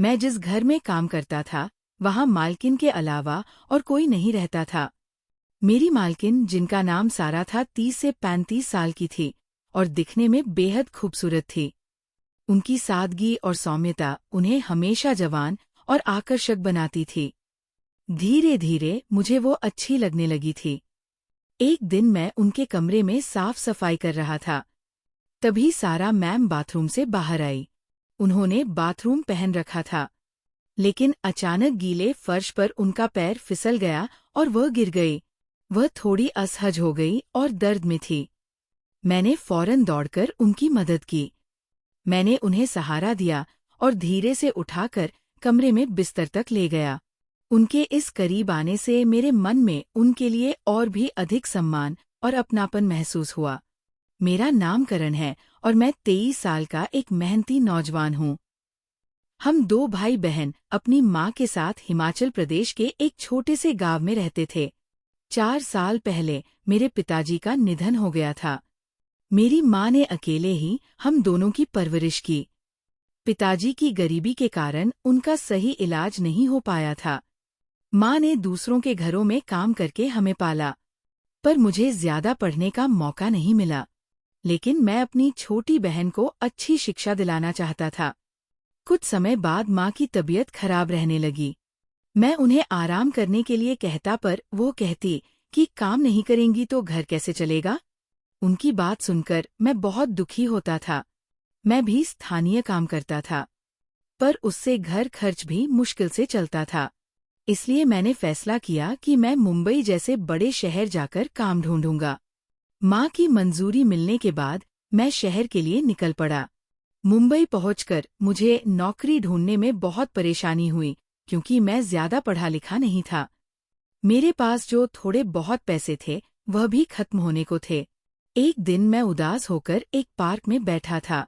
मैं जिस घर में काम करता था वहां मालकिन के अलावा और कोई नहीं रहता था। मेरी मालकिन, जिनका नाम सारा था, 30 से 35 साल की थी और दिखने में बेहद खूबसूरत थी। उनकी सादगी और सौम्यता उन्हें हमेशा जवान और आकर्षक बनाती थी। धीरे धीरे मुझे वो अच्छी लगने लगी थी। एक दिन मैं उनके कमरे में साफ सफाई कर रहा था। तभी सारा मैम बाथरूम से बाहर आई। उन्होंने बाथरूम पहन रखा था, लेकिन अचानक गीले फर्श पर उनका पैर फिसल गया और वह गिर गई। वह थोड़ी असहज हो गई और दर्द में थी। मैंने फौरन दौड़कर उनकी मदद की। मैंने उन्हें सहारा दिया और धीरे से उठाकर कमरे में बिस्तर तक ले गया। उनके इस करीब आने से मेरे मन में उनके लिए और भी अधिक सम्मान और अपनापन महसूस हुआ। मेरा नाम करण है और मैं 23 साल का एक मेहनती नौजवान हूँ। हम 2 भाई बहन अपनी माँ के साथ हिमाचल प्रदेश के एक छोटे से गांव में रहते थे। 4 साल पहले मेरे पिताजी का निधन हो गया था। मेरी माँ ने अकेले ही हम दोनों की परवरिश की। पिताजी की गरीबी के कारण उनका सही इलाज नहीं हो पाया था। माँ ने दूसरों के घरों में काम करके हमें पाला, पर मुझे ज्यादा पढ़ने का मौका नहीं मिला। लेकिन मैं अपनी छोटी बहन को अच्छी शिक्षा दिलाना चाहता था। कुछ समय बाद माँ की तबीयत खराब रहने लगी। मैं उन्हें आराम करने के लिए कहता, पर वो कहती कि काम नहीं करेंगी तो घर कैसे चलेगा। उनकी बात सुनकर मैं बहुत दुखी होता था। मैं भी स्थानीय काम करता था, पर उससे घर खर्च भी मुश्किल से चलता था। इसलिए मैंने फैसला किया कि मैं मुंबई जैसे बड़े शहर जाकर काम ढूंढूंगा। माँ की मंजूरी मिलने के बाद मैं शहर के लिए निकल पड़ा। मुंबई पहुंचकर मुझे नौकरी ढूंढने में बहुत परेशानी हुई, क्योंकि मैं ज्यादा पढ़ा लिखा नहीं था। मेरे पास जो थोड़े बहुत पैसे थे वह भी खत्म होने को थे। एक दिन मैं उदास होकर एक पार्क में बैठा था।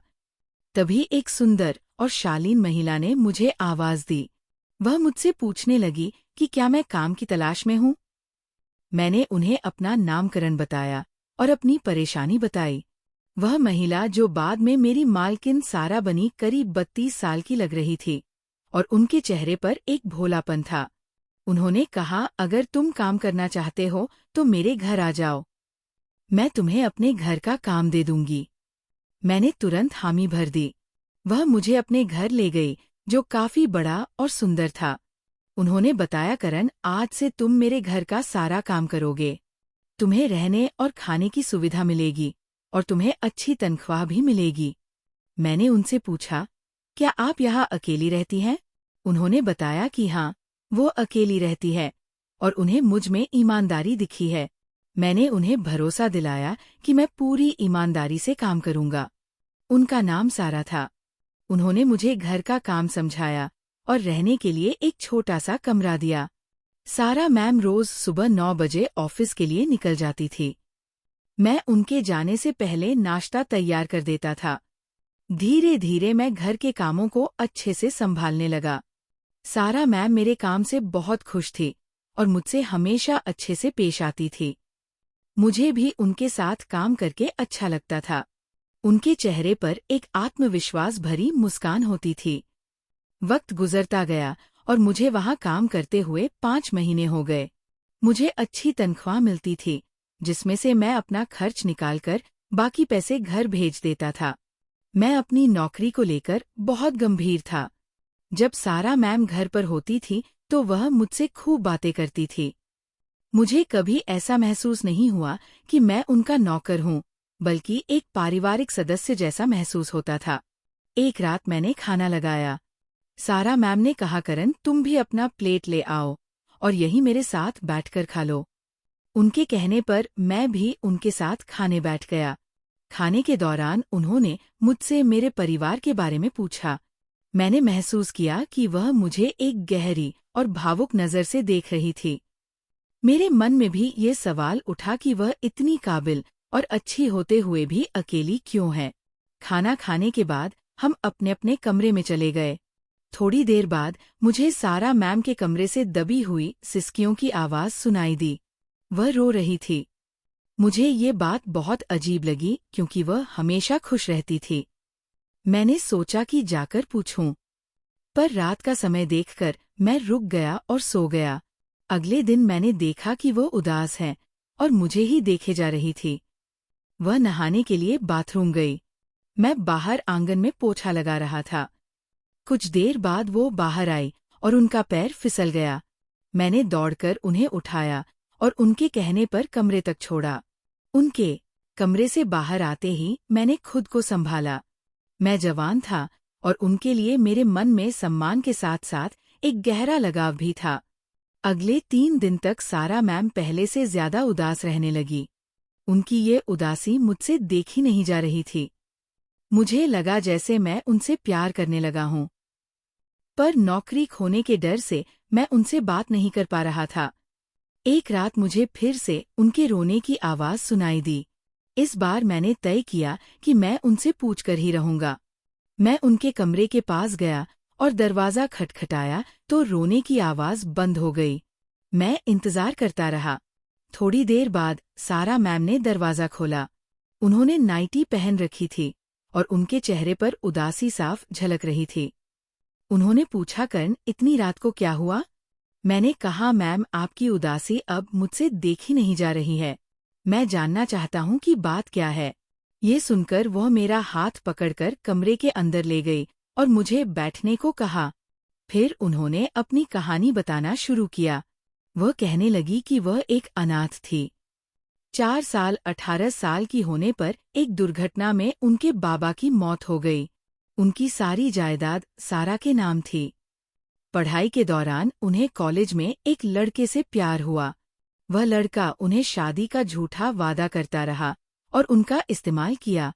तभी एक सुंदर और शालीन महिला ने मुझे आवाज दी। वह मुझसे पूछने लगी कि क्या मैं काम की तलाश में हूँ। मैंने उन्हें अपना नामकरण बताया और अपनी परेशानी बताई। वह महिला, जो बाद में मेरी मालकिन सारा बनी, करीब 32 साल की लग रही थी और उनके चेहरे पर एक भोलापन था। उन्होंने कहा, अगर तुम काम करना चाहते हो तो मेरे घर आ जाओ। मैं तुम्हें अपने घर का काम दे दूंगी। मैंने तुरंत हामी भर दी। वह मुझे अपने घर ले गई, जो काफी बड़ा और सुंदर था। उन्होंने बताया, करण, आज से तुम मेरे घर का सारा काम करोगे। तुम्हें रहने और खाने की सुविधा मिलेगी और तुम्हें अच्छी तनख्वाह भी मिलेगी। मैंने उनसे पूछा, क्या आप यहाँ अकेली रहती हैं? उन्होंने बताया कि हाँ, वो अकेली रहती है और उन्हें मुझ में ईमानदारी दिखी है। मैंने उन्हें भरोसा दिलाया कि मैं पूरी ईमानदारी से काम करूंगा। उनका नाम सारा था। उन्होंने मुझे घर का काम समझाया और रहने के लिए एक छोटा सा कमरा दिया। सारा मैम रोज सुबह 9 बजे ऑफिस के लिए निकल जाती थी। मैं उनके जाने से पहले नाश्ता तैयार कर देता था। धीरे धीरे मैं घर के कामों को अच्छे से संभालने लगा। सारा मैम मेरे काम से बहुत खुश थी और मुझसे हमेशा अच्छे से पेश आती थी। मुझे भी उनके साथ काम करके अच्छा लगता था। उनके चेहरे पर एक आत्मविश्वास भरी मुस्कान होती थी। वक्त गुजरता गया और मुझे वहां काम करते हुए 5 महीने हो गए। मुझे अच्छी तनख्वाह मिलती थी, जिसमें से मैं अपना खर्च निकालकर बाकी पैसे घर भेज देता था। मैं अपनी नौकरी को लेकर बहुत गंभीर था। जब सारा मैम घर पर होती थी तो वह मुझसे खूब बातें करती थी। मुझे कभी ऐसा महसूस नहीं हुआ कि मैं उनका नौकर हूँ, बल्कि एक पारिवारिक सदस्य जैसा महसूस होता था। एक रात मैंने खाना लगाया। सारा मैम ने कहा, करण, तुम भी अपना प्लेट ले आओ और यही मेरे साथ बैठकर खा लो। उनके कहने पर मैं भी उनके साथ खाने बैठ गया। खाने के दौरान उन्होंने मुझसे मेरे परिवार के बारे में पूछा। मैंने महसूस किया कि वह मुझे एक गहरी और भावुक नज़र से देख रही थी। मेरे मन में भी ये सवाल उठा कि वह इतनी काबिल और अच्छी होते हुए भी अकेली क्यों है। खाना खाने के बाद हम अपने अपने कमरे में चले गए। थोड़ी देर बाद मुझे सारा मैम के कमरे से दबी हुई सिसकियों की आवाज़ सुनाई दी। वह रो रही थी। मुझे ये बात बहुत अजीब लगी, क्योंकि वह हमेशा खुश रहती थी। मैंने सोचा कि जाकर पूछूं। पर रात का समय देखकर मैं रुक गया और सो गया। अगले दिन मैंने देखा कि वो उदास है और मुझे ही देखे जा रही थी। वह नहाने के लिए बाथरूम गई। मैं बाहर आंगन में पोछा लगा रहा था। कुछ देर बाद वो बाहर आई और उनका पैर फिसल गया। मैंने दौड़कर उन्हें उठाया और उनके कहने पर कमरे तक छोड़ा। उनके कमरे से बाहर आते ही मैंने खुद को संभाला। मैं जवान था और उनके लिए मेरे मन में सम्मान के साथ साथ एक गहरा लगाव भी था। अगले 3 दिन तक सारा मैम पहले से ज्यादा उदास रहने लगी। उनकी ये उदासी मुझसे देखी नहीं जा रही थी। मुझे लगा जैसे मैं उनसे प्यार करने लगा हूं। पर नौकरी खोने के डर से मैं उनसे बात नहीं कर पा रहा था। एक रात मुझे फिर से उनके रोने की आवाज सुनाई दी। इस बार मैंने तय किया कि मैं उनसे पूछकर ही रहूंगा। मैं उनके कमरे के पास गया और दरवाजा खटखटाया तो रोने की आवाज बंद हो गई। मैं इंतजार करता रहा। थोड़ी देर बाद सारा मैम ने दरवाजा खोला। उन्होंने नाइटी पहन रखी थी और उनके चेहरे पर उदासी साफ झलक रही थी। उन्होंने पूछा, कर्ण, इतनी रात को क्या हुआ? मैंने कहा, मैम, आपकी उदासी अब मुझसे देखी नहीं जा रही है। मैं जानना चाहता हूँ कि बात क्या है। ये सुनकर वह मेरा हाथ पकड़कर कमरे के अंदर ले गई और मुझे बैठने को कहा। फिर उन्होंने अपनी कहानी बताना शुरू किया। वह कहने लगी कि वह एक अनाथ थी। 4 साल 18 साल की होने पर एक दुर्घटना में उनके बाबा की मौत हो गई। उनकी सारी जायदाद सारा के नाम थी। पढ़ाई के दौरान उन्हें कॉलेज में एक लड़के से प्यार हुआ। वह लड़का उन्हें शादी का झूठा वादा करता रहा और उनका इस्तेमाल किया।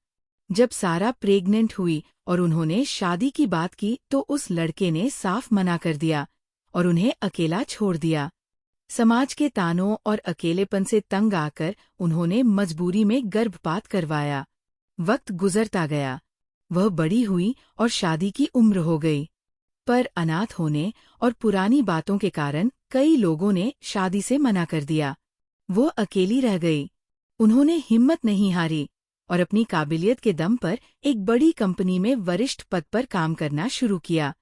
जब सारा प्रेग्नेंट हुई और उन्होंने शादी की बात की तो उस लड़के ने साफ मना कर दिया और उन्हें अकेला छोड़ दिया। समाज के तानों और अकेलेपन से तंग आकर उन्होंने मजबूरी में गर्भपात करवाया। वक्त गुजरता गया। वह बड़ी हुई और शादी की उम्र हो गई। पर अनाथ होने और पुरानी बातों के कारण कई लोगों ने शादी से मना कर दिया। वो अकेली रह गई। उन्होंने हिम्मत नहीं हारी और अपनी काबिलियत के दम पर एक बड़ी कंपनी में वरिष्ठ पद पर काम करना शुरू किया।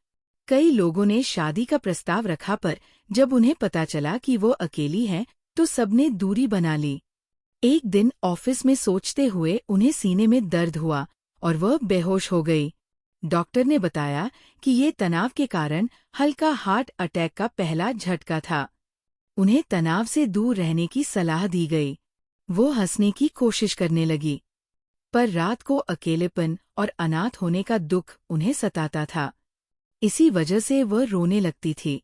कई लोगों ने शादी का प्रस्ताव रखा, पर जब उन्हें पता चला कि वो अकेली हैं, तो सबने दूरी बना ली। एक दिन ऑफिस में सोचते हुए उन्हें सीने में दर्द हुआ और वह बेहोश हो गई। डॉक्टर ने बताया कि ये तनाव के कारण हल्का हार्ट अटैक का पहला झटका था। उन्हें तनाव से दूर रहने की सलाह दी गई। वो हंसने की कोशिश करने लगी, पर रात को अकेलेपन और अनाथ होने का दुख उन्हें सताता था। इसी वजह से वह रोने लगती थी।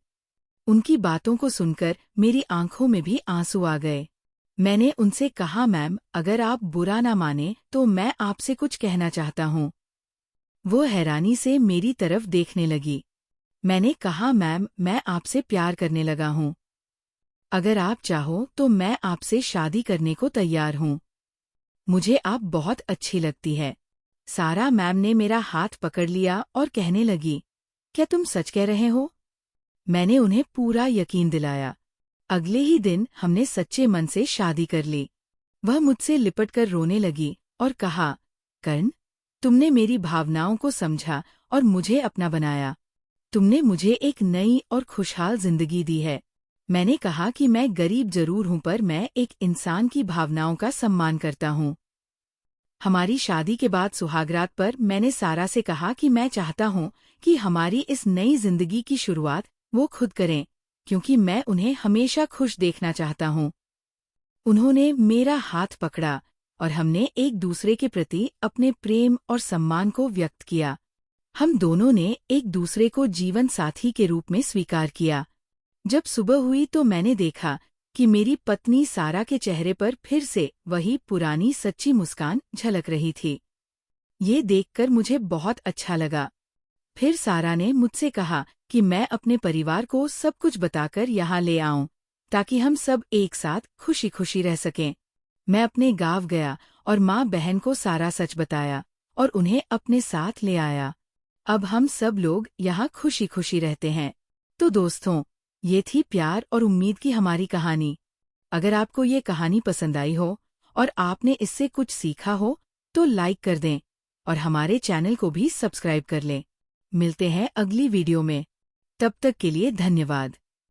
उनकी बातों को सुनकर मेरी आंखों में भी आंसू आ गए। मैंने उनसे कहा, मैम, अगर आप बुरा ना माने तो मैं आपसे कुछ कहना चाहता हूँ। वो हैरानी से मेरी तरफ देखने लगी। मैंने कहा, मैम, मैं आपसे प्यार करने लगा हूँ। अगर आप चाहो तो मैं आपसे शादी करने को तैयार हूँ। मुझे आप बहुत अच्छी लगती है। सारा मैम ने मेरा हाथ पकड़ लिया और कहने लगी, क्या तुम सच कह रहे हो? मैंने उन्हें पूरा यकीन दिलाया। अगले ही दिन हमने सच्चे मन से शादी कर ली। वह मुझसे लिपटकर रोने लगी और कहा, कर्ण, तुमने मेरी भावनाओं को समझा और मुझे अपना बनाया। तुमने मुझे एक नई और खुशहाल जिंदगी दी है। मैंने कहा कि मैं गरीब जरूर हूं, पर मैं एक इंसान की भावनाओं का सम्मान करता हूं। हमारी शादी के बाद सुहागरात पर मैंने सारा से कहा कि मैं चाहता हूं कि हमारी इस नई जिंदगी की शुरुआत वो खुद करें, क्योंकि मैं उन्हें हमेशा खुश देखना चाहता हूं। उन्होंने मेरा हाथ पकड़ा और हमने एक दूसरे के प्रति अपने प्रेम और सम्मान को व्यक्त किया। हम दोनों ने एक दूसरे को जीवन साथी के रूप में स्वीकार किया। जब सुबह हुई तो मैंने देखा कि मेरी पत्नी सारा के चेहरे पर फिर से वही पुरानी सच्ची मुस्कान झलक रही थी। ये देखकर मुझे बहुत अच्छा लगा। फिर सारा ने मुझसे कहा कि मैं अपने परिवार को सब कुछ बताकर यहाँ ले आऊं, ताकि हम सब एक साथ खुशी खुशी रह सकें। मैं अपने गांव गया और माँ बहन को सारा सच बताया और उन्हें अपने साथ ले आया। अब हम सब लोग यहाँ खुशी खुशी रहते हैं। तो दोस्तों, ये थी प्यार और उम्मीद की हमारी कहानी। अगर आपको ये कहानी पसंद आई हो और आपने इससे कुछ सीखा हो तो लाइक कर दें और हमारे चैनल को भी सब्सक्राइब कर लें। मिलते हैं अगली वीडियो में। तब तक के लिए धन्यवाद।